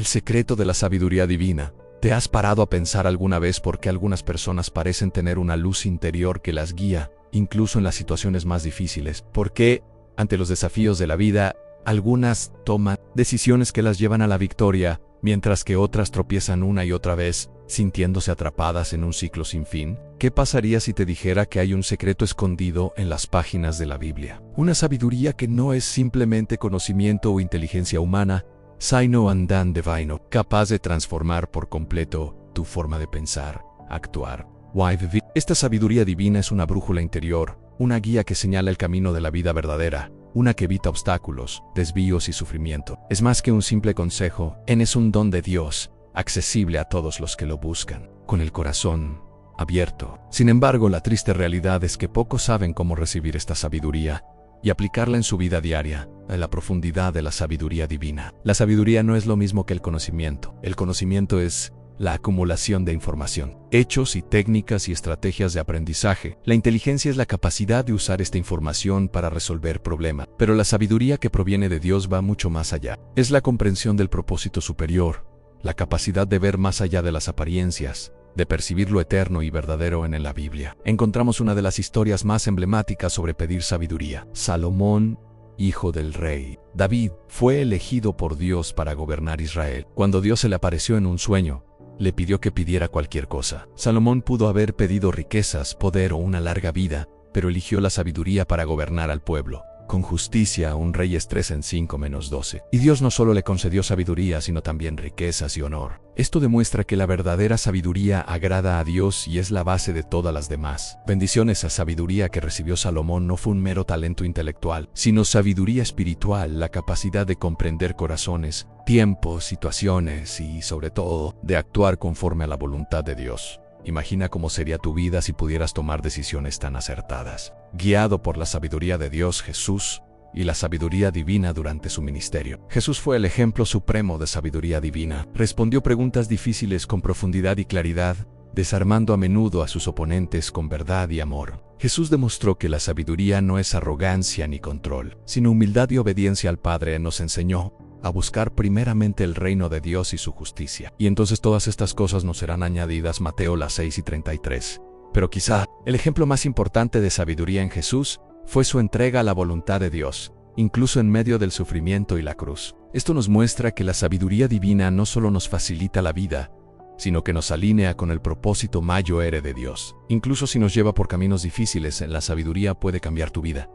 El secreto de la sabiduría divina. ¿Te has parado a pensar alguna vez por qué algunas personas parecen tener una luz interior que las guía, incluso en las situaciones más difíciles? ¿Por qué, ante los desafíos de la vida, algunas toman decisiones que las llevan a la victoria, mientras que otras tropiezan una y otra vez, sintiéndose atrapadas en un ciclo sin fin? ¿Qué pasaría si te dijera que hay un secreto escondido en las páginas de la Biblia? Una sabiduría que no es simplemente conocimiento o inteligencia humana, sino andan divino, capaz de transformar por completo tu forma de pensar, actuar o vivir. Esta sabiduría divina es una brújula interior, una guía que señala el camino de la vida verdadera, una que evita obstáculos, desvíos y sufrimiento. Es más que un simple consejo, es un don de Dios, accesible a todos los que lo buscan, con el corazón abierto. Sin embargo, la triste realidad es que pocos saben cómo recibir esta sabiduría y aplicarla en su vida diaria, a la profundidad de la sabiduría divina. La sabiduría no es lo mismo que el conocimiento. El conocimiento es la acumulación de información, hechos y técnicas y estrategias de aprendizaje. La inteligencia es la capacidad de usar esta información para resolver problemas. Pero la sabiduría que proviene de Dios va mucho más allá. Es la comprensión del propósito superior, la capacidad de ver más allá de las apariencias, de percibir lo eterno y verdadero en la Biblia. Encontramos una de las historias más emblemáticas sobre pedir sabiduría. Salomón, hijo del rey David, fue elegido por Dios para gobernar Israel. Cuando Dios se le apareció en un sueño, le pidió que pidiera cualquier cosa. Salomón pudo haber pedido riquezas, poder o una larga vida, pero eligió la sabiduría para gobernar al pueblo. Con justicia, un Reyes 3 en 5-12. Y Dios no solo le concedió sabiduría, sino también riquezas y honor. Esto demuestra que la verdadera sabiduría agrada a Dios y es la base de todas las demás. Bendiciones. A sabiduría que recibió Salomón no fue un mero talento intelectual, sino sabiduría espiritual, la capacidad de comprender corazones, tiempos, situaciones y, sobre todo, de actuar conforme a la voluntad de Dios. Imagina cómo sería tu vida si pudieras tomar decisiones tan acertadas. Guiado por la sabiduría de Dios, Jesús, y la sabiduría divina durante su ministerio. Jesús fue el ejemplo supremo de sabiduría divina. Respondió preguntas difíciles con profundidad y claridad, desarmando a menudo a sus oponentes con verdad y amor. Jesús demostró que la sabiduría no es arrogancia ni control, sino humildad y obediencia al Padre. Nos enseñó a buscar primeramente el reino de Dios y su justicia. Y entonces todas estas cosas nos serán añadidas. Mateo 6:33. Pero quizá el ejemplo más importante de sabiduría en Jesús fue su entrega a la voluntad de Dios, incluso en medio del sufrimiento y la cruz. Esto nos muestra que la sabiduría divina no solo nos facilita la vida, sino que nos alinea con el propósito mayor de Dios. Incluso si nos lleva por caminos difíciles, la sabiduría puede cambiar tu vida.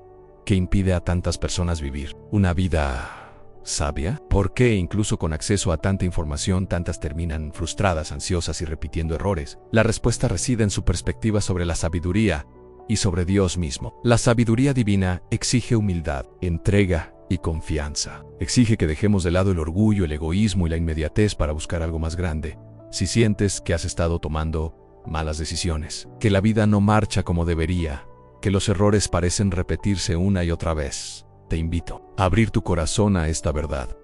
¿Qué impide a tantas personas vivir una vida sabia? ¿Por qué, incluso con acceso a tanta información, tantas terminan frustradas, ansiosas y repitiendo errores? La respuesta reside en su perspectiva sobre la sabiduría y sobre Dios mismo. La sabiduría divina exige humildad, entrega y confianza. Exige que dejemos de lado el orgullo, el egoísmo y la inmediatez para buscar algo más grande. Si sientes que has estado tomando malas decisiones, que la vida no marcha como debería, que los errores parecen repetirse una y otra vez, te invito a abrir tu corazón a esta verdad.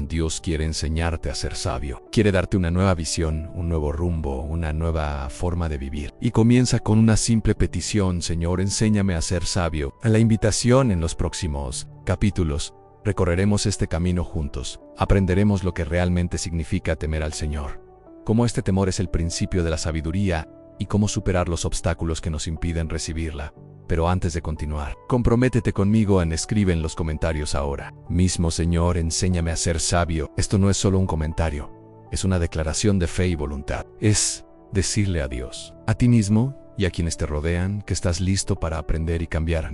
Dios quiere enseñarte a ser sabio. Quiere darte una nueva visión, un nuevo rumbo, una nueva forma de vivir. Y comienza con una simple petición: Señor, enséñame a ser sabio. A la invitación en los próximos capítulos, recorreremos este camino juntos. Aprenderemos lo que realmente significa temer al Señor, cómo este temor es el principio de la sabiduría y cómo superar los obstáculos que nos impiden recibirla. Pero antes de continuar, comprométete conmigo escribe en los comentarios ahora mismo: Señor, enséñame a ser sabio. Esto no es solo un comentario, es una declaración de fe y voluntad. Es decirle a Dios, a ti mismo y a quienes te rodean que estás listo para aprender y cambiar.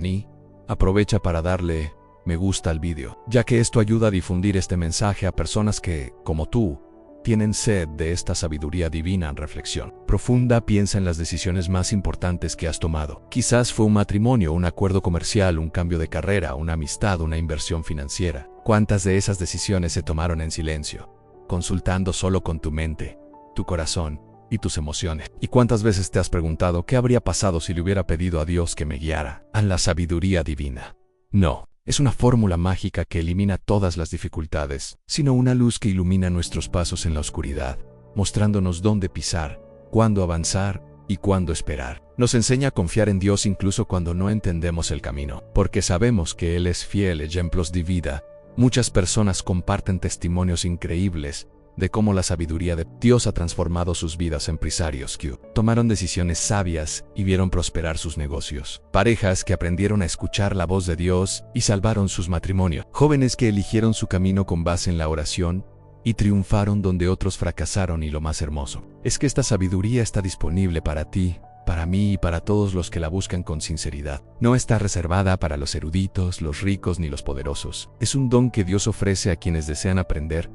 Aprovecha para darle me gusta al vídeo, ya que esto ayuda a difundir este mensaje a personas que, como tú, tienen sed de esta sabiduría divina. En reflexión profunda, piensa en las decisiones más importantes que has tomado. Quizás fue un matrimonio, un acuerdo comercial, un cambio de carrera, una amistad, una inversión financiera. ¿Cuántas de esas decisiones se tomaron en silencio, consultando solo con tu mente, tu corazón y tus emociones? ¿Y cuántas veces te has preguntado qué habría pasado si le hubiera pedido a Dios que me guiara a la sabiduría divina? No es una fórmula mágica que elimina todas las dificultades, sino una luz que ilumina nuestros pasos en la oscuridad, mostrándonos dónde pisar, cuándo avanzar y cuándo esperar. Nos enseña a confiar en Dios incluso cuando no entendemos el camino, porque sabemos que Él es fiel. Ejemplos de vida. Muchas personas comparten testimonios increíbles de cómo la sabiduría de Dios ha transformado sus vidas. Empresarios que tomaron decisiones sabias y vieron prosperar sus negocios. Parejas que aprendieron a escuchar la voz de Dios y salvaron sus matrimonios. Jóvenes que eligieron su camino con base en la oración y triunfaron donde otros fracasaron. Y lo más hermoso es que esta sabiduría está disponible para ti, para mí y para todos los que la buscan con sinceridad. No está reservada para los eruditos, los ricos ni los poderosos. Es un don que Dios ofrece a quienes desean aprender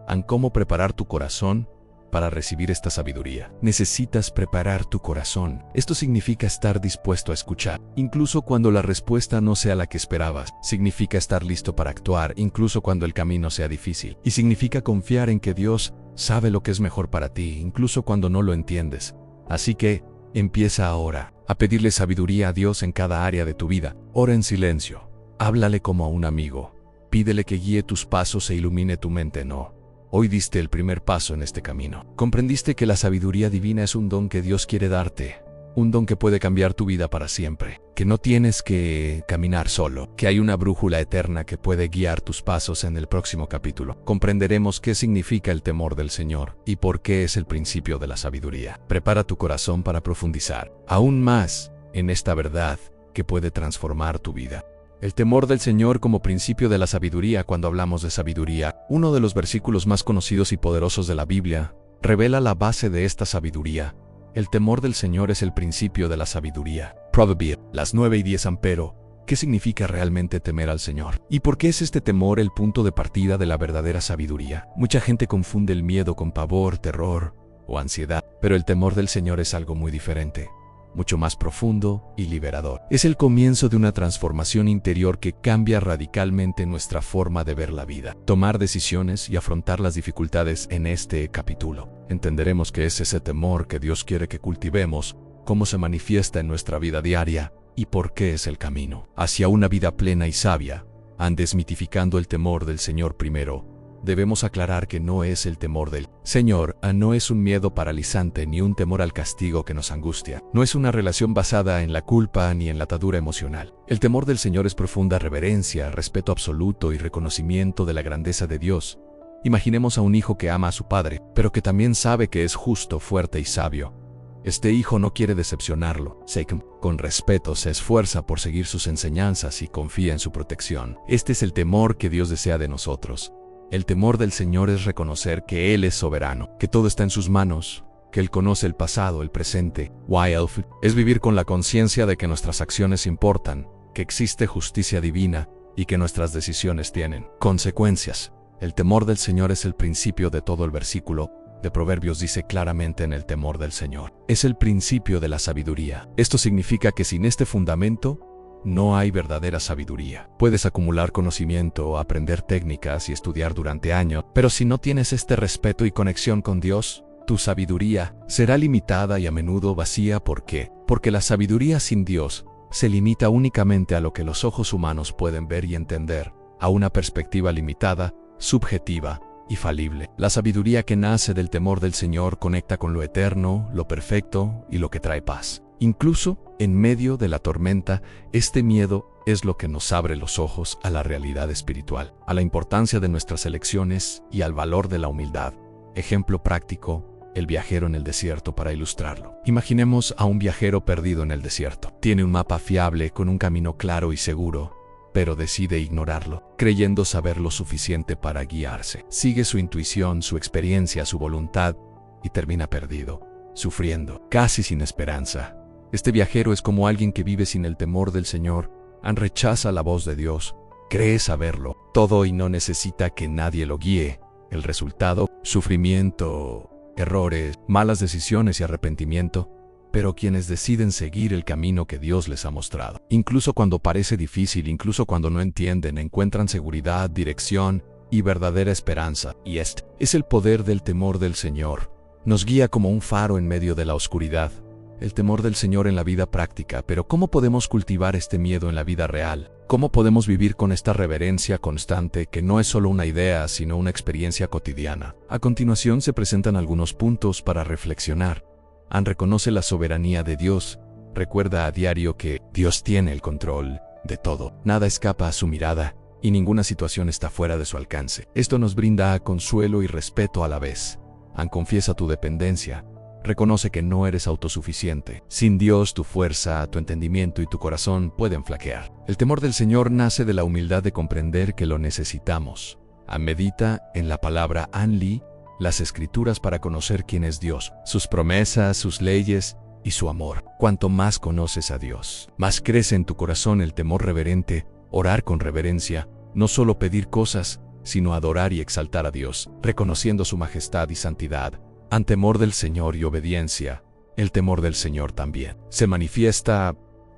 a cómo preparar tu corazón para recibir esta sabiduría. Necesitas preparar tu corazón. Esto significa estar dispuesto a escuchar, incluso cuando la respuesta no sea la que esperabas. Significa estar listo para actuar, incluso cuando el camino sea difícil. Y significa confiar en que Dios sabe lo que es mejor para ti, incluso cuando no lo entiendes. Así que, empieza ahora a pedirle sabiduría a Dios en cada área de tu vida. Ora en silencio. Háblale como a un amigo. Pídele que guíe tus pasos e ilumine tu mente. Hoy diste el primer paso en este camino. Comprendiste que la sabiduría divina es un don que Dios quiere darte. Un don que puede cambiar tu vida para siempre. Que no tienes que caminar solo. Que hay una brújula eterna que puede guiar tus pasos. En el próximo capítulo comprenderemos qué significa el temor del Señor y por qué es el principio de la sabiduría. Prepara tu corazón para profundizar aún más en esta verdad que puede transformar tu vida. El temor del Señor como principio de la sabiduría. Cuando hablamos de sabiduría, uno de los versículos más conocidos y poderosos de la Biblia revela la base de esta sabiduría. El temor del Señor es el principio de la sabiduría. Proverbios, las 9:10. Pero, ¿qué significa realmente temer al Señor? ¿Y por qué es este temor el punto de partida de la verdadera sabiduría? Mucha gente confunde el miedo con pavor, terror o ansiedad, pero el temor del Señor es algo muy diferente, mucho más profundo y liberador. Es el comienzo de una transformación interior que cambia radicalmente nuestra forma de ver la vida, tomar decisiones y afrontar las dificultades. En este capítulo entenderemos qué es ese temor que Dios quiere que cultivemos, cómo se manifiesta en nuestra vida diaria y por qué es el camino hacia una vida plena y sabia. Desmitificando el temor del Señor. Primero, debemos aclarar que no es el temor del Señor, no es un miedo paralizante ni un temor al castigo que nos angustia. No es una relación basada en la culpa ni en la atadura emocional. El temor del Señor es profunda reverencia, respeto absoluto y reconocimiento de la grandeza de Dios. Imaginemos a un hijo que ama a su padre, pero que también sabe que es justo, fuerte y sabio. Este hijo no quiere decepcionarlo. Con respeto se esfuerza por seguir sus enseñanzas y confía en su protección. Este es el temor que Dios desea de nosotros. El temor del Señor es reconocer que Él es soberano, que todo está en sus manos, que Él conoce el pasado, el presente. Es vivir con la conciencia de que nuestras acciones importan, que existe justicia divina y que nuestras decisiones tienen consecuencias. El temor del Señor es el principio de todo. El versículo de Proverbios dice claramente: en el temor del Señor es el principio de la sabiduría. Esto significa que sin este fundamento no hay verdadera sabiduría. Puedes acumular conocimiento, aprender técnicas y estudiar durante años, pero si no tienes este respeto y conexión con Dios, tu sabiduría será limitada y a menudo vacía. ¿Por qué? Porque la sabiduría sin Dios se limita únicamente a lo que los ojos humanos pueden ver y entender, a una perspectiva limitada, subjetiva y falible. La sabiduría que nace del temor del Señor conecta con lo eterno, lo perfecto y lo que trae paz. Incluso en medio de la tormenta, este miedo es lo que nos abre los ojos a la realidad espiritual, a la importancia de nuestras elecciones y al valor de la humildad. Ejemplo práctico: el viajero en el desierto. Para ilustrarlo, imaginemos a un viajero perdido en el desierto. Tiene un mapa fiable con un camino claro y seguro, pero decide ignorarlo, creyendo saber lo suficiente para guiarse. Sigue su intuición, su experiencia, su voluntad y termina perdido, sufriendo, casi sin esperanza. Este viajero es como alguien que vive sin el temor del Señor, rechaza la voz de Dios, cree saberlo todo y no necesita que nadie lo guíe. El resultado: sufrimiento, errores, malas decisiones y arrepentimiento. Pero quienes deciden seguir el camino que Dios les ha mostrado, incluso cuando parece difícil, incluso cuando no entienden, encuentran seguridad, dirección y verdadera esperanza. Y este es el poder del temor del Señor. Nos guía como un faro en medio de la oscuridad. El temor del Señor en la vida práctica. Pero ¿cómo podemos cultivar este miedo en la vida real? ¿Cómo podemos vivir con esta reverencia constante que no es solo una idea, sino una experiencia cotidiana? A continuación se presentan algunos puntos para reflexionar. Reconoce la soberanía de Dios. Recuerda a diario que Dios tiene el control de todo. Nada escapa a su mirada y ninguna situación está fuera de su alcance. Esto nos brinda consuelo y respeto a la vez. Confiesa tu dependencia. Reconoce que no eres autosuficiente. Sin Dios, tu fuerza, tu entendimiento y tu corazón pueden flaquear. El temor del Señor nace de la humildad de comprender que lo necesitamos. Medita en la palabra Anli, las Escrituras, para conocer quién es Dios, sus promesas, sus leyes y su amor. Cuanto más conoces a Dios, más crece en tu corazón el temor reverente. Orar con reverencia, no solo pedir cosas, sino adorar y exaltar a Dios, reconociendo su majestad y santidad. Temor del Señor y obediencia. El temor del Señor también se manifiesta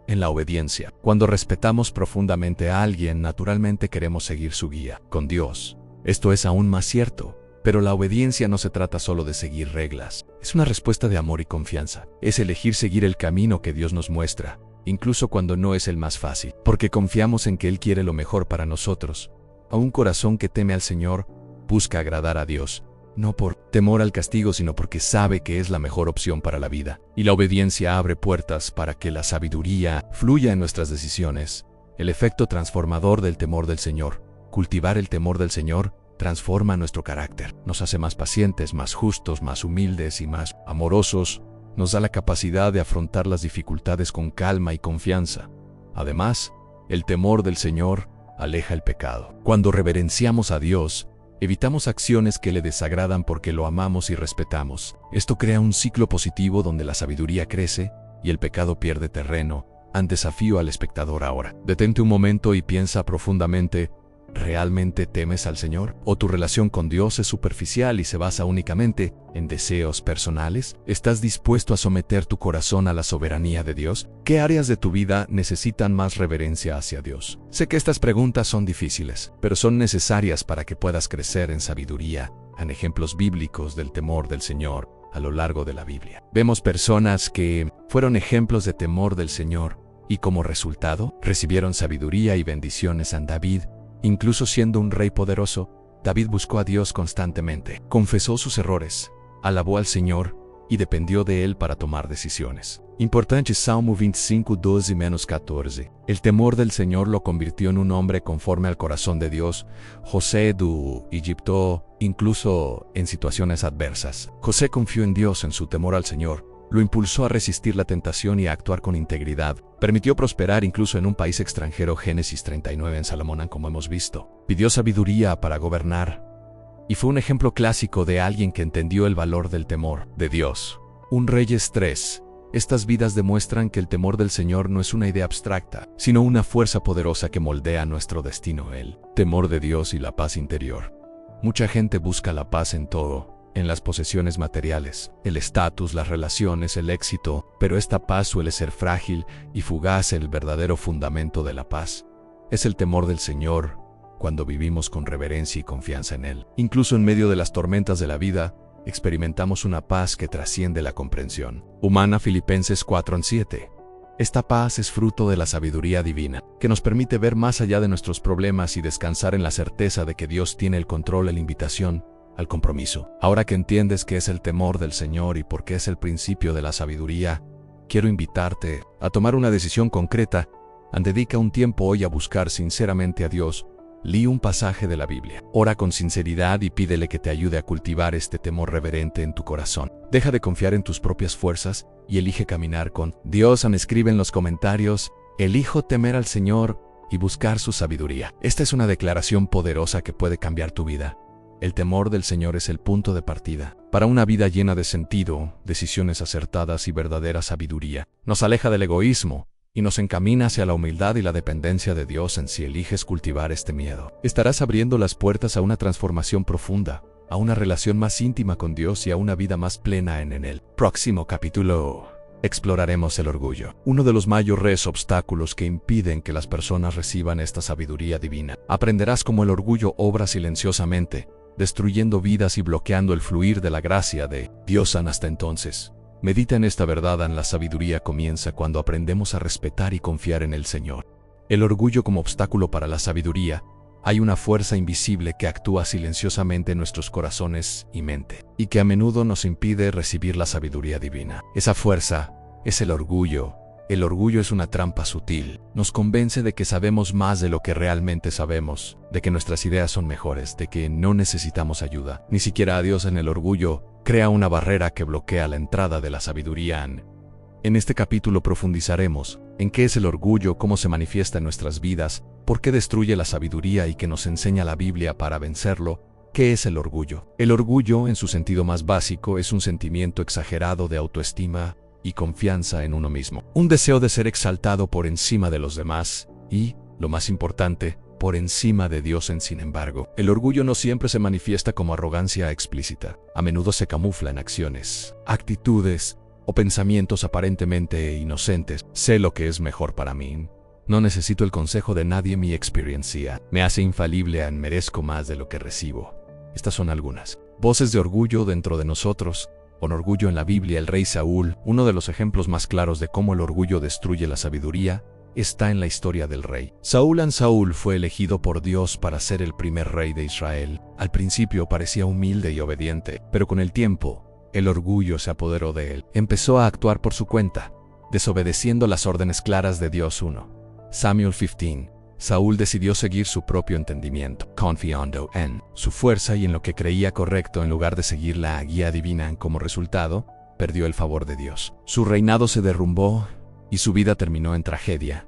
en la obediencia. Cuando respetamos profundamente a alguien, naturalmente queremos seguir su guía. Con Dios, esto es aún más cierto. Pero la obediencia no se trata solo de seguir reglas. Es una respuesta de amor y confianza. Es elegir seguir el camino que Dios nos muestra, incluso cuando no es el más fácil, porque confiamos en que Él quiere lo mejor para nosotros. A un corazón que teme al Señor busca agradar a Dios, no por temor al castigo, sino porque sabe que es la mejor opción para la vida. Y la obediencia abre puertas para que la sabiduría fluya en nuestras decisiones. El efecto transformador del temor del Señor. Cultivar el temor del Señor transforma nuestro carácter. Nos hace más pacientes, más justos, más humildes y más amorosos. Nos da la capacidad de afrontar las dificultades con calma y confianza. Además, el temor del Señor aleja el pecado. Cuando reverenciamos a Dios, evitamos acciones que le desagradan porque lo amamos y respetamos. Esto crea un ciclo positivo donde la sabiduría crece y el pecado pierde terreno. Desafío al espectador ahora. Detente un momento y piensa profundamente. ¿Realmente temes al Señor? ¿O tu relación con Dios es superficial y se basa únicamente en deseos personales? ¿Estás dispuesto a someter tu corazón a la soberanía de Dios? ¿Qué áreas de tu vida necesitan más reverencia hacia Dios? Sé que estas preguntas son difíciles, pero son necesarias para que puedas crecer en sabiduría. En ejemplos bíblicos del temor del Señor a lo largo de la Biblia, vemos personas que fueron ejemplos de temor del Señor y como resultado recibieron sabiduría y bendiciones. David, incluso siendo un rey poderoso, David buscó a Dios constantemente, confesó sus errores, alabó al Señor y dependió de Él para tomar decisiones. Importante Salmo 25, 12-14. El temor del Señor lo convirtió en un hombre conforme al corazón de Dios. José de Egipto, incluso en situaciones adversas. José confió en Dios en su temor al Señor. Lo impulsó a resistir la tentación y a actuar con integridad. Permitió prosperar incluso en un país extranjero. Génesis 39 en Salomón, como hemos visto. Pidió sabiduría para gobernar. Y fue un ejemplo clásico de alguien que entendió el valor del temor de Dios. Un Reyes 3. Estas vidas demuestran que el temor del Señor no es una idea abstracta, sino una fuerza poderosa que moldea nuestro destino. El temor de Dios y la paz interior. Mucha gente busca la paz en todo. En las posesiones materiales, el estatus, las relaciones, el éxito, pero esta paz suele ser frágil y fugaz. El verdadero fundamento de la paz es el temor del Señor, cuando vivimos con reverencia y confianza en Él. Incluso en medio de las tormentas de la vida, experimentamos una paz que trasciende la comprensión humana. Filipenses 4:7. Esta paz es fruto de la sabiduría divina, que nos permite ver más allá de nuestros problemas y descansar en la certeza de que Dios tiene el control. La invitación al compromiso. Ahora que entiendes qué es el temor del Señor y por qué es el principio de la sabiduría, quiero invitarte a tomar una decisión concreta. Dedica un tiempo hoy a buscar sinceramente a Dios. Lee un pasaje de la Biblia. Ora con sinceridad y pídele que te ayude a cultivar este temor reverente en tu corazón. Deja de confiar en tus propias fuerzas y elige caminar con Dios. Escribe en los comentarios: elijo temer al Señor y buscar su sabiduría. Esta es una declaración poderosa que puede cambiar tu vida. El temor del Señor es el punto de partida para una vida llena de sentido, decisiones acertadas y verdadera sabiduría. Nos aleja del egoísmo y nos encamina hacia la humildad y la dependencia de Dios. Si eliges cultivar este miedo, estarás abriendo las puertas a una transformación profunda, a una relación más íntima con Dios y a una vida más plena en Él. Próximo capítulo. Exploraremos el orgullo, uno de los mayores obstáculos que impiden que las personas reciban esta sabiduría divina. Aprenderás cómo el orgullo obra silenciosamente, destruyendo vidas y bloqueando el fluir de la gracia de Dios. Hasta entonces, medita en esta verdad. La sabiduría comienza cuando aprendemos a respetar y confiar en el Señor. El orgullo como obstáculo para la sabiduría. Hay una fuerza invisible que actúa silenciosamente en nuestros corazones y mente, y que a menudo nos impide recibir la sabiduría divina. Esa fuerza es el orgullo, El orgullo es una trampa sutil. Nos convence de que sabemos más de lo que realmente sabemos, de que nuestras ideas son mejores, de que no necesitamos ayuda. Ni siquiera a Dios. En el orgullo crea una barrera que bloquea la entrada de la sabiduría. En este capítulo profundizaremos en qué es el orgullo, cómo se manifiesta en nuestras vidas, por qué destruye la sabiduría y qué nos enseña la Biblia para vencerlo. ¿Qué es el orgullo? El orgullo, en su sentido más básico, es un sentimiento exagerado de autoestima y confianza en uno mismo. Un deseo de ser exaltado por encima de los demás y, lo más importante, por encima de Dios. Sin embargo, el orgullo no siempre se manifiesta como arrogancia explícita. A menudo se camufla en acciones, actitudes o pensamientos aparentemente inocentes. Sé lo que es mejor para mí. No necesito el consejo de nadie. Mi experiencia me hace infalible. Merezco más de lo que recibo. Estas son algunas voces de orgullo dentro de nosotros. Con orgullo en la Biblia, el rey Saúl, uno de los ejemplos más claros de cómo el orgullo destruye la sabiduría, está en la historia del rey. Saúl fue elegido por Dios para ser el primer rey de Israel. Al principio parecía humilde y obediente, pero con el tiempo, el orgullo se apoderó de él. Empezó a actuar por su cuenta, desobedeciendo las órdenes claras de Dios. 1 Samuel 15. Saúl decidió seguir su propio entendimiento, confiando en su fuerza y en lo que creía correcto en lugar de seguir la guía divina. Como resultado, perdió el favor de Dios. Su reinado se derrumbó y su vida terminó en tragedia.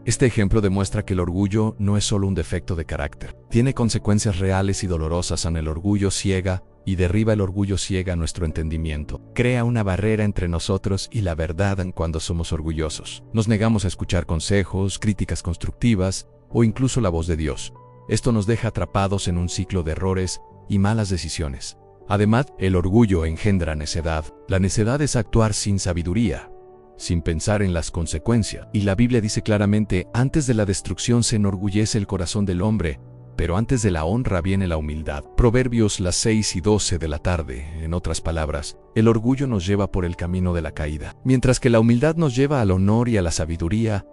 Este ejemplo demuestra que el orgullo no es solo un defecto de carácter. Tiene consecuencias reales y dolorosas. El orgullo ciega y derriba. El orgullo ciega nuestro entendimiento. Crea una barrera entre nosotros y la verdad. Cuando somos orgullosos, nos negamos a escuchar consejos, críticas constructivas o incluso la voz de Dios. Esto nos deja atrapados en un ciclo de errores y malas decisiones. Además, el orgullo engendra necedad. La necedad es actuar sin sabiduría, sin pensar en las consecuencias. Y la Biblia dice claramente: antes de la destrucción se enorgullece el corazón del hombre, pero antes de la honra viene la humildad. Proverbios las 6:12 de la tarde. En otras palabras, el orgullo nos lleva por el camino de la caída, mientras que la humildad nos lleva al honor y a la sabiduría.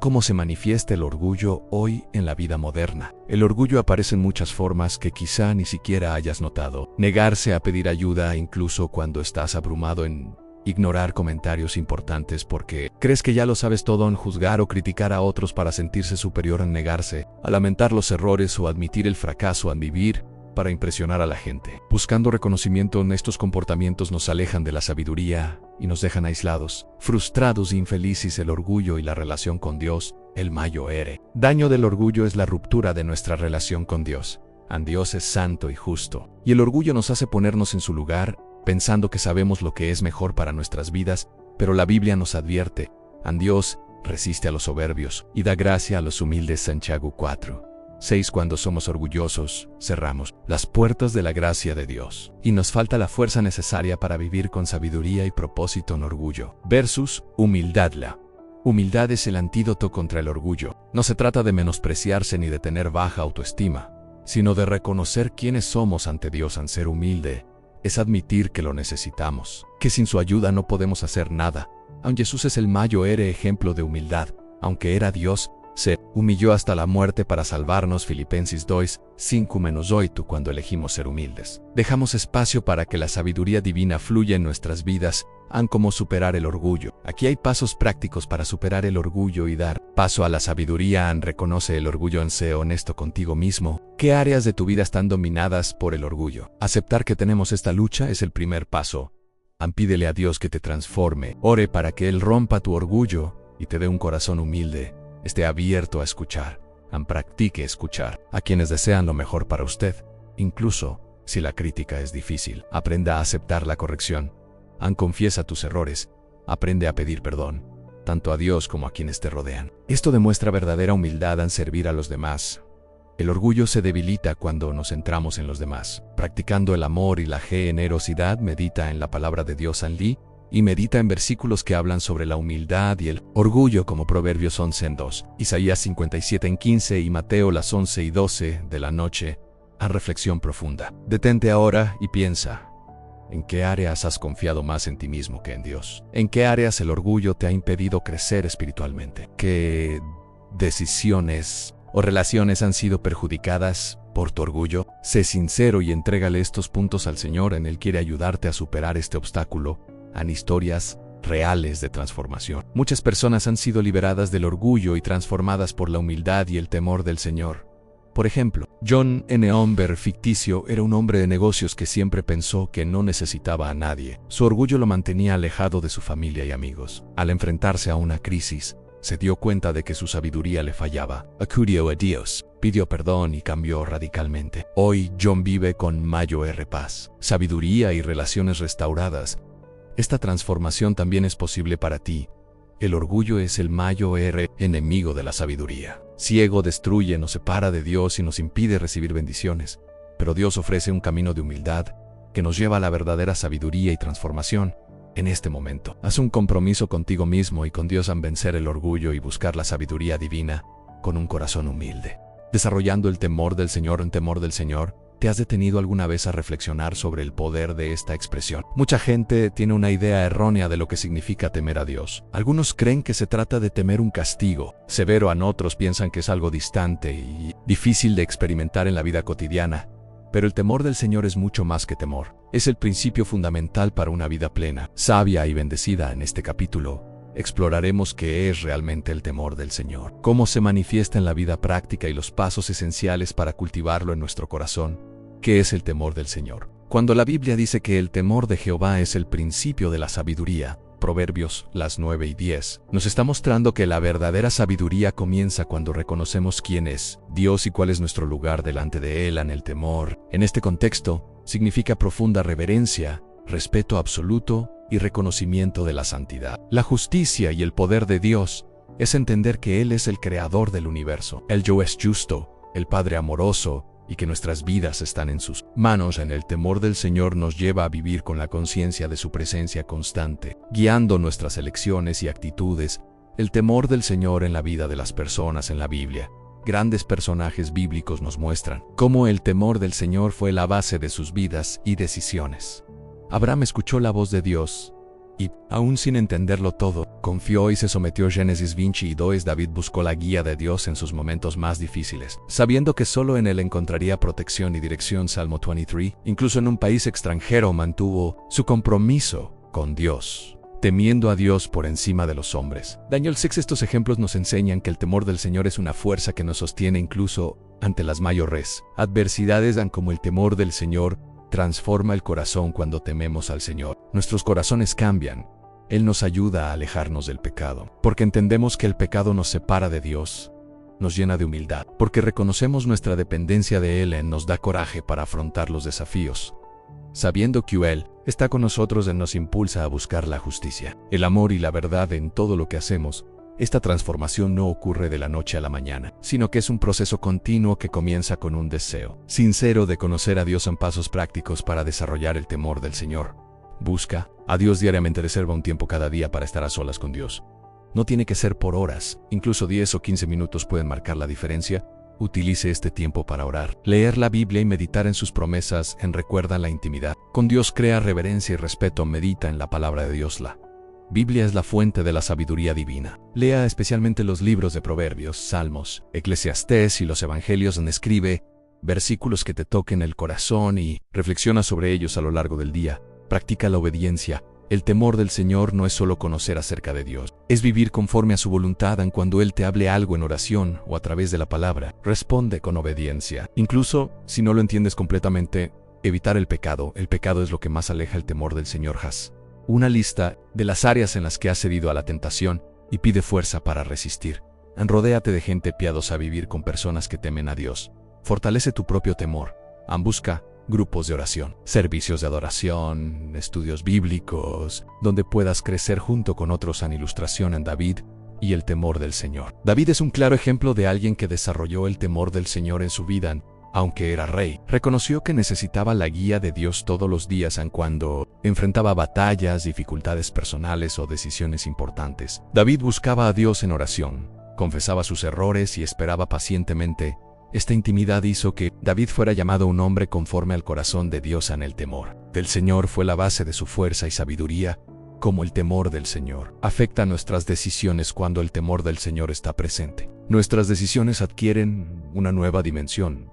¿Cómo se manifiesta el orgullo hoy en la vida moderna? El orgullo aparece en muchas formas que quizá ni siquiera hayas notado. Negarse a pedir ayuda incluso cuando estás abrumado. En ignorar comentarios importantes porque crees que ya lo sabes todo. En juzgar o criticar a otros para sentirse superior. En negarse a lamentar los errores o admitir el fracaso. En vivir para impresionar a la gente. Buscando reconocimiento. En estos comportamientos nos alejan de la sabiduría y nos dejan aislados, frustrados e infelices. El orgullo y la relación con Dios. El mayor daño del orgullo es la ruptura de nuestra relación con Dios. Dios es santo y justo, y el orgullo nos hace ponernos en su lugar, pensando que sabemos lo que es mejor para nuestras vidas, pero la Biblia nos advierte: Dios resiste a los soberbios y da gracia a los humildes. Santiago 4:6. Cuando somos orgullosos, cerramos las puertas de la gracia de Dios y nos falta la fuerza necesaria para vivir con sabiduría y propósito. En orgullo versus humildad. La humildad es el antídoto contra el orgullo. No se trata de menospreciarse ni de tener baja autoestima, sino de reconocer quiénes somos ante Dios. Ser humilde es admitir que lo necesitamos, que sin su ayuda no podemos hacer nada. Jesús es el mayor ejemplo de humildad. Aunque era Dios, se humilló hasta la muerte para salvarnos. Filipenses 2:5-8. Cuando elegimos ser humildes, dejamos espacio para que la sabiduría divina fluya en nuestras vidas. ¿Cómo superar el orgullo? Aquí hay pasos prácticos para superar el orgullo y dar paso a la sabiduría. Reconoce el orgullo. Sé honesto contigo mismo. ¿Qué áreas de tu vida están dominadas por el orgullo? Aceptar que tenemos esta lucha es el primer paso. Pídele a Dios que te transforme. Ore para que Él rompa tu orgullo y te dé un corazón humilde. Esté abierto a escuchar. Practique escuchar a quienes desean lo mejor para usted, incluso si la crítica es difícil. Aprenda a aceptar la corrección. Confiesa tus errores. Aprende a pedir perdón, tanto a Dios como a quienes te rodean. Esto demuestra verdadera humildad en servir a los demás. El orgullo se debilita cuando nos centramos en los demás. Practicando el amor y la generosidad, medita en la palabra de Dios. Y medita en versículos que hablan sobre la humildad y el orgullo, como Proverbios 11:2, Isaías 57:15 y Mateo las 11:12 de la noche. Reflexión profunda. Detente ahora y piensa: ¿en qué áreas has confiado más en ti mismo que en Dios? ¿En qué áreas el orgullo te ha impedido crecer espiritualmente? ¿Qué decisiones o relaciones han sido perjudicadas por tu orgullo? Sé sincero y entrégale estos puntos al Señor. Él quiere ayudarte a superar este obstáculo. Historias reales de transformación. Muchas personas han sido liberadas del orgullo y transformadas por la humildad y el temor del Señor. Por ejemplo, John N. Humber, ficticio, era un hombre de negocios que siempre pensó que no necesitaba a nadie. Su orgullo lo mantenía alejado de su familia y amigos. Al enfrentarse a una crisis, se dio cuenta de que su sabiduría le fallaba. Acudió a Dios, pidió perdón y cambió radicalmente. Hoy, John vive con mayor paz, sabiduría y relaciones restauradas. Esta transformación también es posible para ti. El orgullo es el mayor enemigo de la sabiduría. Ciego, destruye, nos separa de Dios y nos impide recibir bendiciones. Pero Dios ofrece un camino de humildad que nos lleva a la verdadera sabiduría y transformación. En este momento, haz un compromiso contigo mismo y con Dios en vencer el orgullo y buscar la sabiduría divina con un corazón humilde. Desarrollando el temor del Señor. En temor del Señor, ¿te has detenido alguna vez a reflexionar sobre el poder de esta expresión? Mucha gente tiene una idea errónea de lo que significa temer a Dios. Algunos creen que se trata de temer un castigo severo, otros piensan que es algo distante y difícil de experimentar en la vida cotidiana. Pero el temor del Señor es mucho más que temor. Es el principio fundamental para una vida plena, sabia y bendecida. En este capítulo, exploraremos qué es realmente el temor del Señor, cómo se manifiesta en la vida práctica y los pasos esenciales para cultivarlo en nuestro corazón. ¿Qué es el temor del Señor? Cuando la Biblia dice que el temor de Jehová es el principio de la sabiduría, Proverbios las 9 y 10, nos está mostrando que la verdadera sabiduría comienza cuando reconocemos quién es Dios y cuál es nuestro lugar delante de Él. En el temor, en este contexto, significa profunda reverencia, respeto absoluto y reconocimiento de la santidad. La justicia y el poder de Dios es entender que Él es el creador del universo. El yo es justo, el Padre amoroso, y que nuestras vidas están en sus manos. En el temor del Señor nos lleva a vivir con la conciencia de su presencia constante, guiando nuestras elecciones y actitudes. El temor del Señor en la vida de las personas en la Biblia. Grandes personajes bíblicos nos muestran cómo el temor del Señor fue la base de sus vidas y decisiones. Abraham escuchó la voz de Dios y, aún sin entenderlo todo, confió y se sometió. Génesis 22. David buscó la guía de Dios en sus momentos más difíciles, sabiendo que solo en él encontraría protección y dirección. Salmo 23. Incluso en un país extranjero mantuvo su compromiso con Dios, temiendo a Dios por encima de los hombres. Daniel 6. Estos ejemplos nos enseñan que el temor del Señor es una fuerza que nos sostiene incluso ante las mayores adversidades. Como el temor del Señor transforma el corazón cuando tememos al Señor. Nuestros corazones cambian. Él nos ayuda a alejarnos del pecado, porque entendemos que el pecado nos separa de Dios, nos llena de humildad, porque reconocemos nuestra dependencia de Él. Nos da coraje para afrontar los desafíos, sabiendo que Él está con nosotros. Nos impulsa a buscar la justicia, el amor y la verdad en todo lo que hacemos. Esta transformación no ocurre de la noche a la mañana, sino que es un proceso continuo que comienza con un deseo sincero de conocer a Dios. En pasos prácticos para desarrollar el temor del Señor. Busca a Dios diariamente. Reserva un tiempo cada día para estar a solas con Dios. No tiene que ser por horas, incluso 10 o 15 minutos pueden marcar la diferencia. Utilice este tiempo para orar, leer la Biblia y meditar en sus promesas. Recuerda la intimidad con Dios, crea reverencia y respeto. Medita en la palabra de Dios. La Biblia es la fuente de la sabiduría divina. Lea especialmente los libros de Proverbios, Salmos, Eclesiastés y los Evangelios. Escribe versículos que te toquen el corazón y reflexiona sobre ellos a lo largo del día. Practica la obediencia. El temor del Señor no es solo conocer acerca de Dios, es vivir conforme a su voluntad. Cuando Él te hable algo en oración o a través de la palabra, responde con obediencia. Incluso si no lo entiendes completamente, evitar el pecado. El pecado es lo que más aleja el temor del Señor. Haz una lista de las áreas en las que has cedido a la tentación y pide fuerza para resistir. Rodéate de gente piadosa. Vivir con personas que temen a Dios fortalece tu propio temor. Busca grupos de oración, servicios de adoración, estudios bíblicos, donde puedas crecer junto con otros. Ilustración en David y el temor del Señor. David es un claro ejemplo de alguien que desarrolló el temor del Señor en su vida. Aunque era rey, reconoció que necesitaba la guía de Dios todos los días cuando enfrentaba batallas, dificultades personales o decisiones importantes. David buscaba a Dios en oración, confesaba sus errores y esperaba pacientemente. Esta intimidad hizo que David fuera llamado un hombre conforme al corazón de Dios. El temor del Señor fue la base de su fuerza y sabiduría. Como el temor del Señor afecta nuestras decisiones. Cuando el temor del Señor está presente, nuestras decisiones adquieren una nueva dimensión.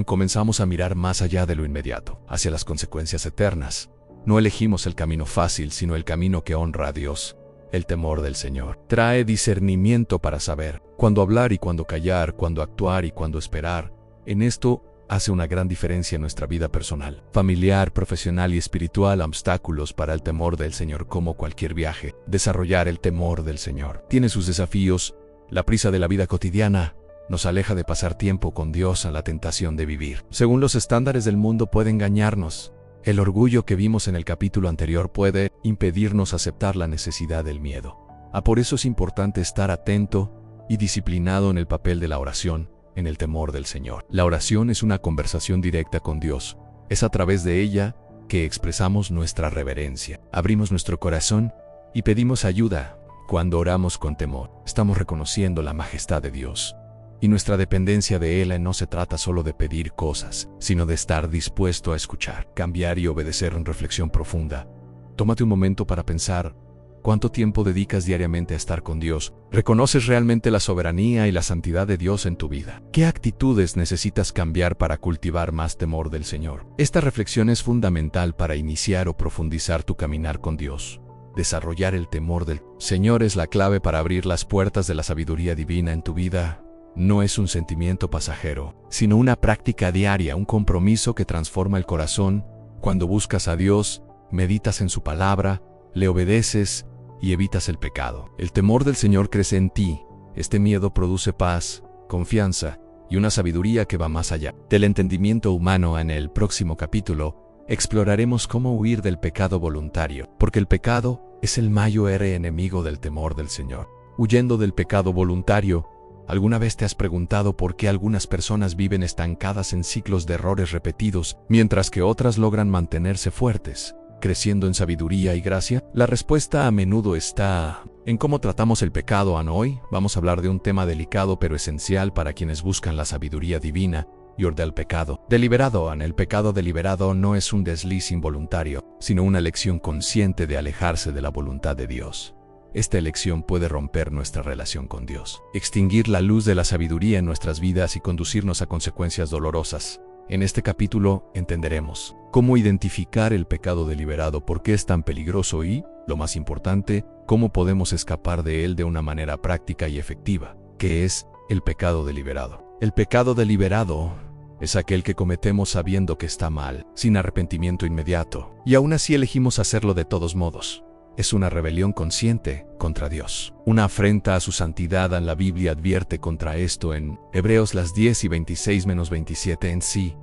Comenzamos a mirar más allá de lo inmediato, hacia las consecuencias eternas. No elegimos el camino fácil, sino el camino que honra a Dios. El temor del Señor trae discernimiento para saber cuándo hablar y cuándo callar, cuándo actuar y cuándo esperar. En esto hace una gran diferencia en nuestra vida personal, familiar, profesional y espiritual. Obstáculos para el temor del Señor, como cualquier viaje. Desarrollar el temor del Señor tiene sus desafíos. La prisa de la vida cotidiana nos aleja de pasar tiempo con Dios, a la tentación de vivir según los estándares del mundo puede engañarnos. El orgullo que vimos en el capítulo anterior puede impedirnos aceptar la necesidad del miedo. Por eso es importante estar atento y disciplinado en el papel de la oración, en el temor del Señor. La oración es una conversación directa con Dios. Es a través de ella que expresamos nuestra reverencia. Abrimos nuestro corazón y pedimos ayuda. Cuando oramos con temor, estamos reconociendo la majestad de Dios y nuestra dependencia de Él. No se trata solo de pedir cosas, sino de estar dispuesto a escuchar, cambiar y obedecer en reflexión profunda. Tómate un momento para pensar, ¿cuánto tiempo dedicas diariamente a estar con Dios? ¿Reconoces realmente la soberanía y la santidad de Dios en tu vida? ¿Qué actitudes necesitas cambiar para cultivar más temor del Señor? Esta reflexión es fundamental para iniciar o profundizar tu caminar con Dios. Desarrollar el temor del Señor es la clave para abrir las puertas de la sabiduría divina en tu vida. No es un sentimiento pasajero, sino una práctica diaria, un compromiso que transforma el corazón. Cuando buscas a Dios, meditas en su palabra, le obedeces y evitas el pecado. El temor del Señor crece en ti. Este miedo produce paz, confianza y una sabiduría que va más allá del entendimiento humano. En el próximo capítulo, exploraremos cómo huir del pecado voluntario, porque el pecado es el mayor enemigo del temor del Señor. Huyendo del pecado voluntario, ¿alguna vez te has preguntado por qué algunas personas viven estancadas en ciclos de errores repetidos, mientras que otras logran mantenerse fuertes, creciendo en sabiduría y gracia? La respuesta a menudo está en cómo tratamos el pecado. Hoy vamos a hablar de un tema delicado pero esencial para quienes buscan la sabiduría divina, y del pecado deliberado. El pecado deliberado no es un desliz involuntario, sino una elección consciente de alejarse de la voluntad de Dios. Esta elección puede romper nuestra relación con Dios, extinguir la luz de la sabiduría en nuestras vidas y conducirnos a consecuencias dolorosas. En este capítulo entenderemos cómo identificar el pecado deliberado, por qué es tan peligroso y, lo más importante, cómo podemos escapar de él de una manera práctica y efectiva. ¿Qué es el pecado deliberado? El pecado deliberado es aquel que cometemos sabiendo que está mal, sin arrepentimiento inmediato, y aún así elegimos hacerlo de todos modos. Es una rebelión consciente contra Dios, una afrenta a su santidad. La Biblia advierte contra esto en Hebreos 10 y 26-27. En sí,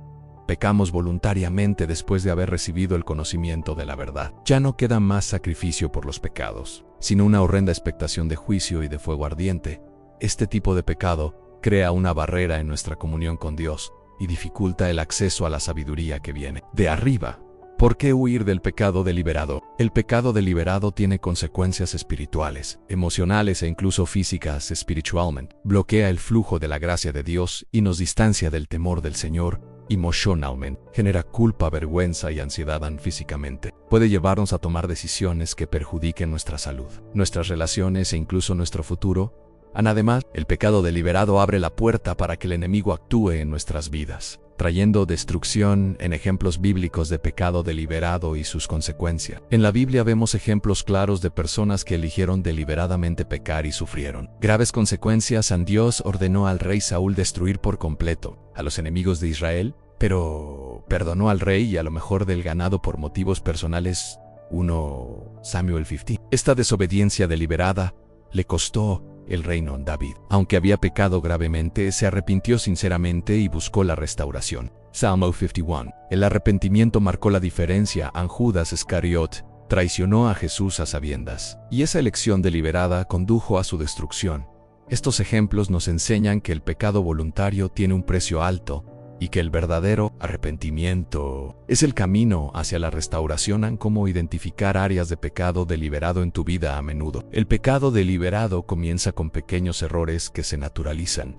pecamos voluntariamente después de haber recibido el conocimiento de la verdad. Ya no queda más sacrificio por los pecados, sino una horrenda expectación de juicio y de fuego ardiente. Este tipo de pecado crea una barrera en nuestra comunión con Dios y dificulta el acceso a la sabiduría que viene de arriba. ¿Por qué huir del pecado deliberado? El pecado deliberado tiene consecuencias espirituales, emocionales e incluso físicas. Espiritualmente, bloquea el flujo de la gracia de Dios y nos distancia del temor del Señor. Emocionalmente, genera culpa, vergüenza y ansiedad. Físicamente, puede llevarnos a tomar decisiones que perjudiquen nuestra salud, nuestras relaciones e incluso nuestro futuro. Además, el pecado deliberado abre la puerta para que el enemigo actúe en nuestras vidas, trayendo destrucción. En ejemplos bíblicos de pecado deliberado y sus consecuencias. En la Biblia vemos ejemplos claros de personas que eligieron deliberadamente pecar y sufrieron graves consecuencias. Dios ordenó al rey Saúl destruir por completo a los enemigos de Israel, pero perdonó al rey y a lo mejor del ganado por motivos personales. 1 Samuel 15. Esta desobediencia deliberada le costó el reino a David. Aunque había pecado gravemente, se arrepintió sinceramente y buscó la restauración. Salmo 51. El arrepentimiento marcó la diferencia. Judas Iscariot traicionó a Jesús a sabiendas, y esa elección deliberada condujo a su destrucción. Estos ejemplos nos enseñan que el pecado voluntario tiene un precio alto y que el verdadero arrepentimiento es el camino hacia la restauración. Cómo identificar áreas de pecado deliberado en tu vida. A menudo, el pecado deliberado comienza con pequeños errores que se naturalizan.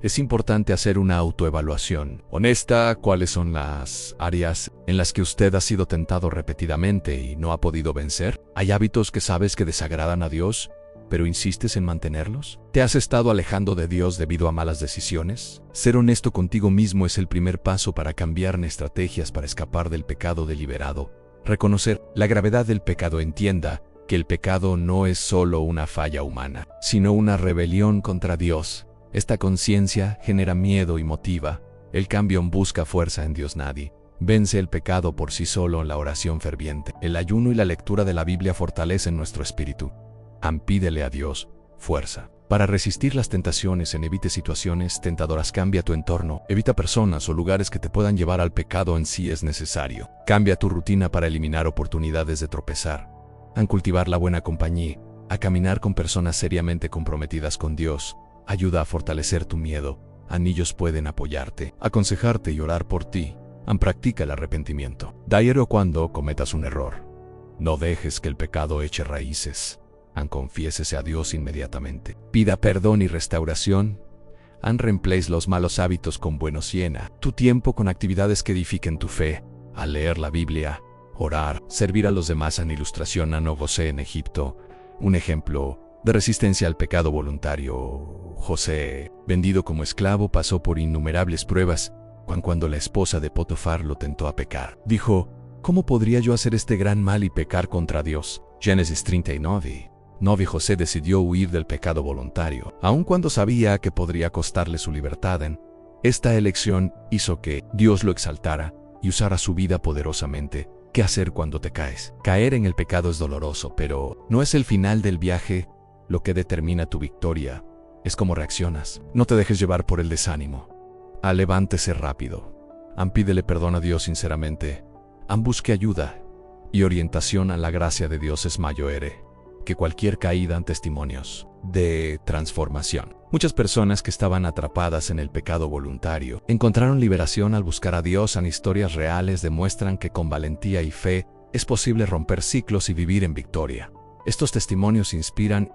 Es importante hacer una autoevaluación honesta. ¿Cuáles son las áreas en las que usted ha sido tentado repetidamente y no ha podido vencer? ¿Hay hábitos que sabes que desagradan a Dios, pero insistes en mantenerlos? ¿Te has estado alejando de Dios debido a malas decisiones? Ser honesto contigo mismo es el primer paso para cambiar estrategias para escapar del pecado deliberado Reconocer la gravedad del pecado. Entienda que el pecado no es solo una falla humana, sino una rebelión contra Dios. Esta conciencia genera miedo y motiva el cambio. Busca fuerza en Dios. Nadie vence el pecado por sí solo. En la oración ferviente, el ayuno y la lectura de la Biblia fortalecen nuestro espíritu. Pídele a Dios fuerza para resistir las tentaciones. Evite situaciones tentadoras. Cambia tu entorno. Evita personas o lugares que te puedan llevar al pecado. En sí es necesario. Cambia tu rutina para eliminar oportunidades de tropezar. Cultivar la buena compañía. A caminar con personas seriamente comprometidas con Dios ayuda a fortalecer tu miedo. Ellos pueden apoyarte, aconsejarte y orar por ti. Practica el arrepentimiento. Diario cuando cometas un error. No dejes que el pecado eche raíces. Confiésese a Dios inmediatamente. Pida perdón y restauración. Reemplace los malos hábitos con buenos. Llena tu tiempo con actividades que edifiquen tu fe. Al leer la Biblia, orar, servir a los demás. Ilustración. José en Egipto. Un ejemplo de resistencia al pecado voluntario. José, vendido como esclavo, pasó por innumerables pruebas. Cuando la esposa de Potifar lo tentó a pecar, dijo: ¿cómo podría yo hacer este gran mal y pecar contra Dios? Génesis 39. José decidió huir del pecado voluntario, aun cuando sabía que podría costarle su libertad. Esta elección hizo que Dios lo exaltara y usara su vida poderosamente. ¿Qué hacer cuando te caes? Caer en el pecado es doloroso, pero no es el final del viaje. Lo que determina tu victoria es cómo reaccionas. No te dejes llevar por el desánimo. Levántese rápido. Pídele perdón a Dios sinceramente. Busque ayuda y orientación. A la gracia de Dios es mayor que cualquier caída. Testimonios de transformación. Muchas personas que estaban atrapadas en el pecado voluntario encontraron liberación al buscar a Dios. Historias reales demuestran que con valentía y fe es posible romper ciclos y vivir en victoria. Estos testimonios inspiran.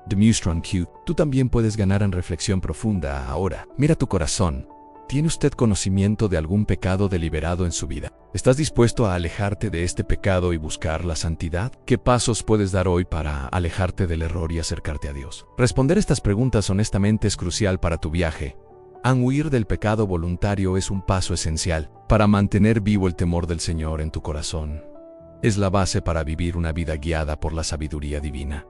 Tú también puedes ganar en reflexión profunda. Ahora, mira tu corazón. ¿Tiene usted conocimiento de algún pecado deliberado en su vida? ¿Estás dispuesto a alejarte de este pecado y buscar la santidad? ¿Qué pasos puedes dar hoy para alejarte del error y acercarte a Dios? Responder estas preguntas honestamente es crucial para tu viaje. Huir del pecado voluntario es un paso esencial para mantener vivo el temor del Señor en tu corazón. Es la base para vivir una vida guiada por la sabiduría divina.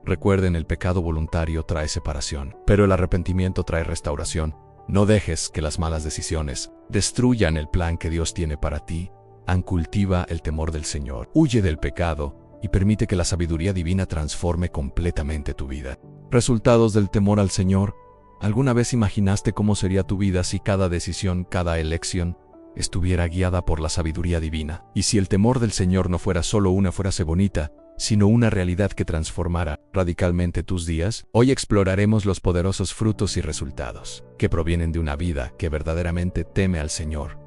Recuerden, el pecado voluntario trae separación, pero el arrepentimiento trae restauración. No dejes que las malas decisiones destruyan el plan que Dios tiene para ti. Cultiva el temor del Señor. Huye del pecado y permite que la sabiduría divina transforme completamente tu vida. Resultados del temor al Señor. ¿Alguna vez imaginaste cómo sería tu vida si cada decisión, cada elección, estuviera guiada por la sabiduría divina? Y si el temor del Señor no fuera solo una frase bonita, sino una realidad que transformara radicalmente tus días. Hoy exploraremos los poderosos frutos y resultados que provienen de una vida que verdaderamente teme al Señor.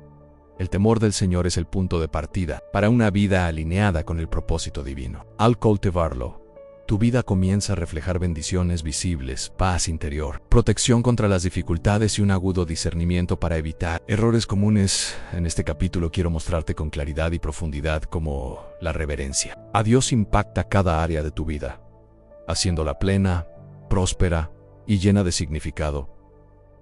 El temor del Señor es el punto de partida para una vida alineada con el propósito divino. Al cultivarlo, tu vida comienza a reflejar bendiciones visibles, paz interior, protección contra las dificultades y un agudo discernimiento para evitar errores comunes. En este capítulo quiero mostrarte con claridad y profundidad cómo la reverencia a Dios impacta cada área de tu vida, haciéndola plena, próspera y llena de significado.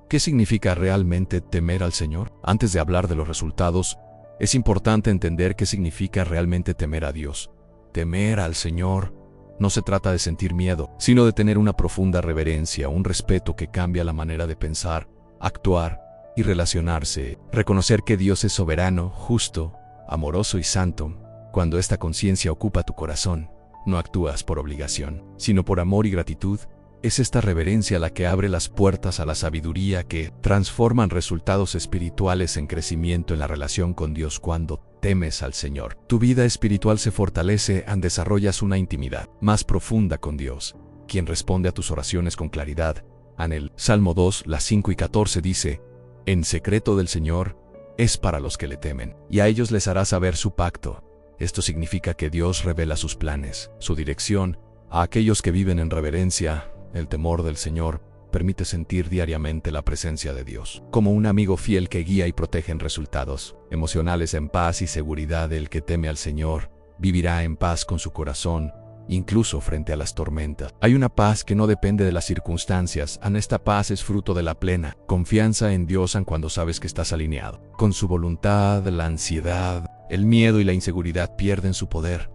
¿Qué significa realmente temer al Señor? Antes de hablar de los resultados, es importante entender qué significa realmente temer a Dios. Temer al Señor no se trata de sentir miedo, sino de tener una profunda reverencia, un respeto que cambia la manera de pensar, actuar y relacionarse. Reconocer que Dios es soberano, justo, amoroso y santo. Cuando esta conciencia ocupa tu corazón, no actúas por obligación, sino por amor y gratitud. Es esta reverencia la que abre las puertas a la sabiduría que transforman resultados espirituales en crecimiento en la relación con Dios. Cuando temes al Señor, tu vida espiritual se fortalece y desarrollas una intimidad más profunda con Dios, quien responde a tus oraciones con claridad. En el Salmo 2, las 5 y 14 dice: En secreto del Señor es para los que le temen, y a ellos les hará saber su pacto. Esto significa que Dios revela sus planes, su dirección, a aquellos que viven en reverencia. El temor del Señor permite sentir diariamente la presencia de Dios, como un amigo fiel que guía y protege en resultados emocionales en paz y seguridad. El que teme al Señor vivirá en paz con su corazón, incluso frente a las tormentas. Hay una paz que no depende de las circunstancias. Esta paz es fruto de la plena confianza en Dios cuando sabes que estás alineado con su voluntad. La ansiedad El miedo y la inseguridad pierden su poder.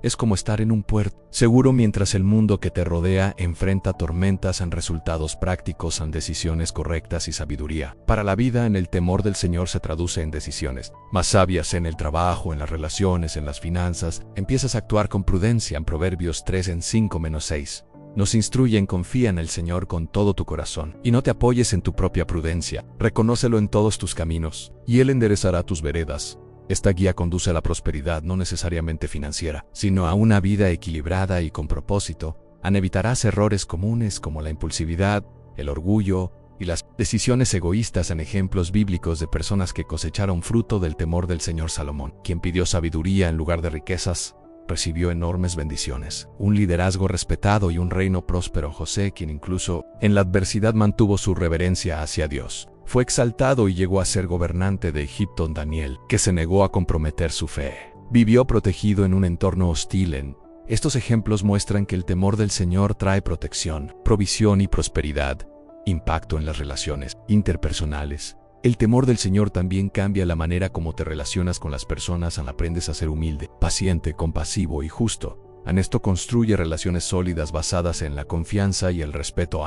Es como estar en un puerto seguro mientras el mundo que te rodea enfrenta tormentas en resultados prácticos, en decisiones correctas y sabiduría. Para la vida, en el temor del Señor se traduce en decisiones más sabias en el trabajo, en las relaciones, en las finanzas. Empiezas a actuar con prudencia. En Proverbios 3 en 5-6. Nos instruyen: confía en el Señor con todo tu corazón y no te apoyes en tu propia prudencia. Reconócelo en todos tus caminos y Él enderezará tus veredas. Esta guía conduce a la prosperidad, no necesariamente financiera, sino a una vida equilibrada y con propósito. Evitarás errores comunes como la impulsividad, el orgullo y las decisiones egoístas. En ejemplos bíblicos de personas que cosecharon fruto del temor del Señor: Salomón, quien pidió sabiduría en lugar de riquezas, recibió enormes bendiciones, un liderazgo respetado y un reino próspero. José, quien incluso en la adversidad mantuvo su reverencia hacia Dios, fue exaltado y llegó a ser gobernante de Egipto. Daniel, que se negó a comprometer su fe, vivió protegido en un entorno hostil. Estos ejemplos muestran que el temor del Señor trae protección, provisión y prosperidad. Impacto en las relaciones interpersonales. El temor del Señor también cambia la manera como te relacionas con las personas. Aprendes a ser humilde, paciente, compasivo y justo. Esto construye relaciones sólidas basadas en la confianza y el respeto.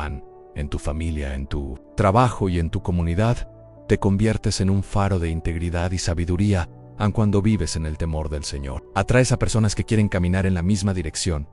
En tu familia, en tu trabajo y en tu comunidad, te conviertes en un faro de integridad y sabiduría. Cuando vives en el temor del Señor, atraes a personas que quieren caminar en la misma dirección.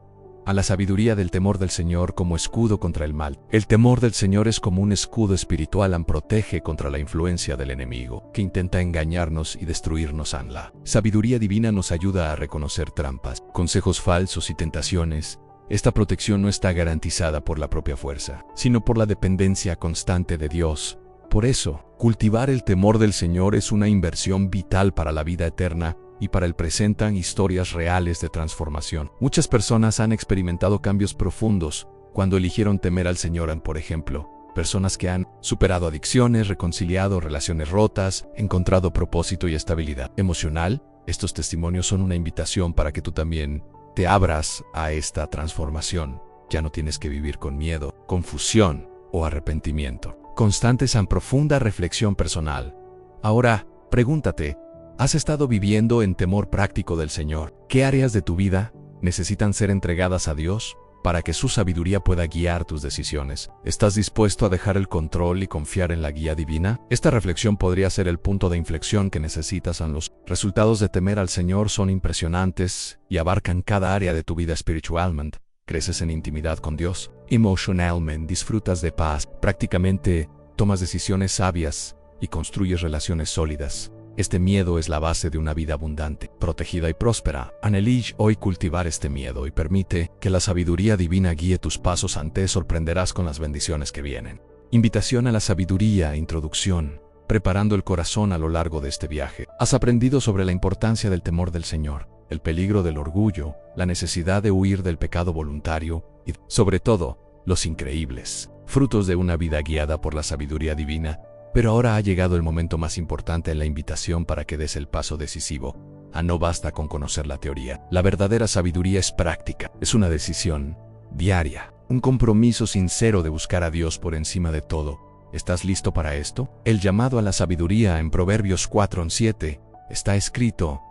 A la sabiduría del temor del Señor como escudo contra el mal. El temor del Señor es como un escudo espiritual. Protege contra la influencia del enemigo, que intenta engañarnos y destruirnos. La sabiduría divina nos ayuda a reconocer trampas, consejos falsos y tentaciones. Esta protección no está garantizada por la propia fuerza, sino por la dependencia constante de Dios. Por eso, cultivar el temor del Señor es una inversión vital para la vida eterna y para el presente. Historias reales de transformación. Muchas personas han experimentado cambios profundos cuando eligieron temer al Señor. Por ejemplo, personas que han superado adicciones, reconciliado relaciones rotas, encontrado propósito y estabilidad emocional. Estos testimonios son una invitación para que tú también te abras a esta transformación. Ya no tienes que vivir con miedo, confusión o arrepentimiento. Constantes en profunda reflexión personal. Ahora, pregúntate: ¿has estado viviendo en temor práctico del Señor? ¿Qué áreas de tu vida necesitan ser entregadas a Dios para que su sabiduría pueda guiar tus decisiones? ¿Estás dispuesto a dejar el control y confiar en la guía divina? Esta reflexión podría ser el punto de inflexión que necesitas. Los resultados de temer al Señor son impresionantes y abarcan cada área de tu vida. Espiritualmente, creces en intimidad con Dios. Emocionalmente, disfrutas de paz. Prácticamente, tomas decisiones sabias y construyes relaciones sólidas. Este miedo es la base de una vida abundante, protegida y próspera. Elige hoy cultivar este miedo y permite que la sabiduría divina guíe tus pasos. Te sorprenderás con las bendiciones que vienen. Invitación a la sabiduría. Introducción. Preparando el corazón a lo largo de este viaje. Has aprendido sobre la importancia del temor del Señor, el peligro del orgullo, la necesidad de huir del pecado voluntario y, sobre todo, los increíbles frutos de una vida guiada por la sabiduría divina. Pero ahora ha llegado el momento más importante en la invitación para que des el paso decisivo. No basta con conocer la teoría. La verdadera sabiduría es práctica. Es una decisión diaria, un compromiso sincero de buscar a Dios por encima de todo. ¿Estás listo para esto? El llamado a la sabiduría en Proverbios 4:7 está escrito: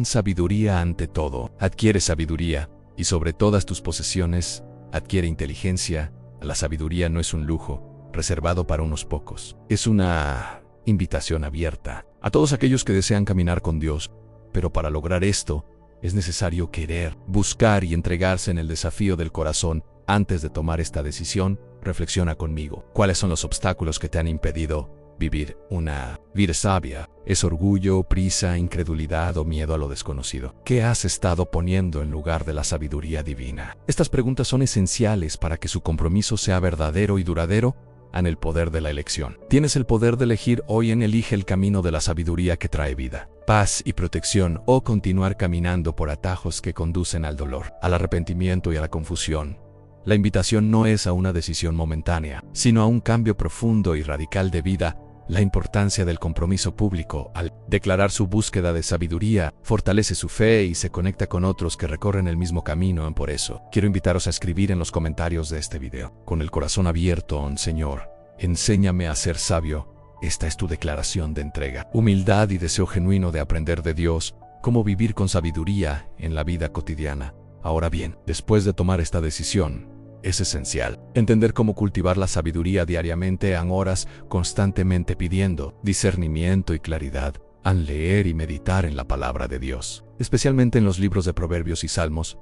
sabiduría ante todo. Adquiere sabiduría, y sobre todas tus posesiones, adquiere inteligencia. La sabiduría no es un lujo reservado para unos pocos. Es una invitación abierta a todos aquellos que desean caminar con Dios. Pero para lograr esto, es necesario querer, buscar y entregarse en el desafío del corazón. Antes de tomar esta decisión, reflexiona conmigo. ¿Cuáles son los obstáculos que te han impedido vivir una vida sabia? ¿Es orgullo, prisa, incredulidad o miedo a lo desconocido? ¿Qué has estado poniendo en lugar de la sabiduría divina? Estas preguntas son esenciales para que su compromiso sea verdadero y duradero. En el poder de la elección. Tienes el poder de elegir hoy. Elige el camino de la sabiduría que trae vida, paz y protección, o continuar caminando por atajos que conducen al dolor, al arrepentimiento y a la confusión. La invitación no es a una decisión momentánea, sino a un cambio profundo y radical de vida. La importancia del compromiso público. Al declarar su búsqueda de sabiduría, fortalece su fe y se conecta con otros que recorren el mismo camino. Por eso, quiero invitaros a escribir en los comentarios de este video: con el corazón abierto, Señor, enséñame a ser sabio. Esta es tu declaración de entrega, humildad y deseo genuino de aprender de Dios. cómo vivir con sabiduría en la vida cotidiana. Ahora bien, después de tomar esta decisión, es esencial entender cómo cultivar la sabiduría diariamente en horas, constantemente pidiendo discernimiento y claridad, al leer y meditar en la palabra de Dios, especialmente en los libros de Proverbios y Salmos.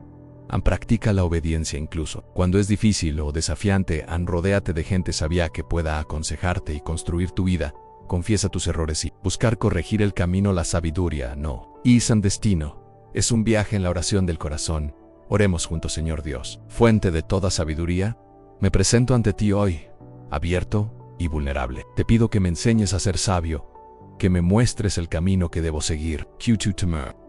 Practica la obediencia incluso cuando es difícil o desafiante. Rodéate de gente sabia que pueda aconsejarte y construir tu vida. Confiesa tus errores y buscar corregir el camino. La sabiduría no es un destino, es un viaje en la oración del corazón. Oremos juntos. Señor Dios, fuente de toda sabiduría, me presento ante ti hoy, abierto y vulnerable. Te pido que me enseñes a ser sabio, que me muestres el camino que debo seguir.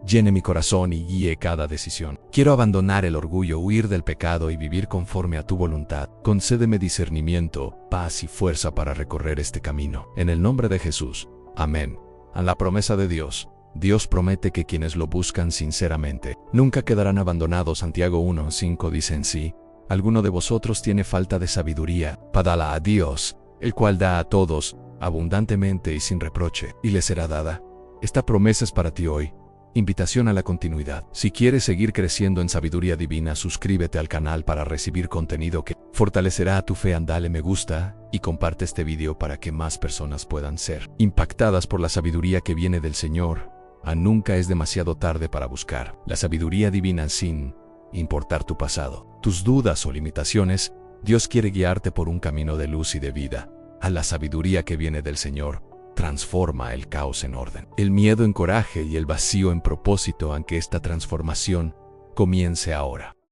Llene mi corazón y guíe cada decisión. Quiero abandonar el orgullo, huir del pecado y vivir conforme a tu voluntad. Concédeme discernimiento, paz y fuerza para recorrer este camino. En el nombre de Jesús. Amén. A la promesa de Dios. Dios promete que quienes lo buscan sinceramente nunca quedarán abandonados. Santiago 1:5 dice en sí: ¿alguno de vosotros tiene falta de sabiduría? Pídala a Dios, el cual da a todos abundantemente y sin reproche, y le será dada. Esta promesa es para ti hoy. Invitación a la continuidad. Si quieres seguir creciendo en sabiduría divina, suscríbete al canal para recibir contenido que fortalecerá tu fe. Dale me gusta y comparte este video para que más personas puedan ser impactadas por la sabiduría que viene del Señor. Nunca es demasiado tarde para buscar la sabiduría divina sin importar tu pasado, tus dudas o limitaciones. Dios quiere guiarte por un camino de luz y de vida. A la sabiduría que viene del Señor transforma el caos en orden, el miedo en coraje y el vacío en propósito. Aunque esta transformación comience ahora.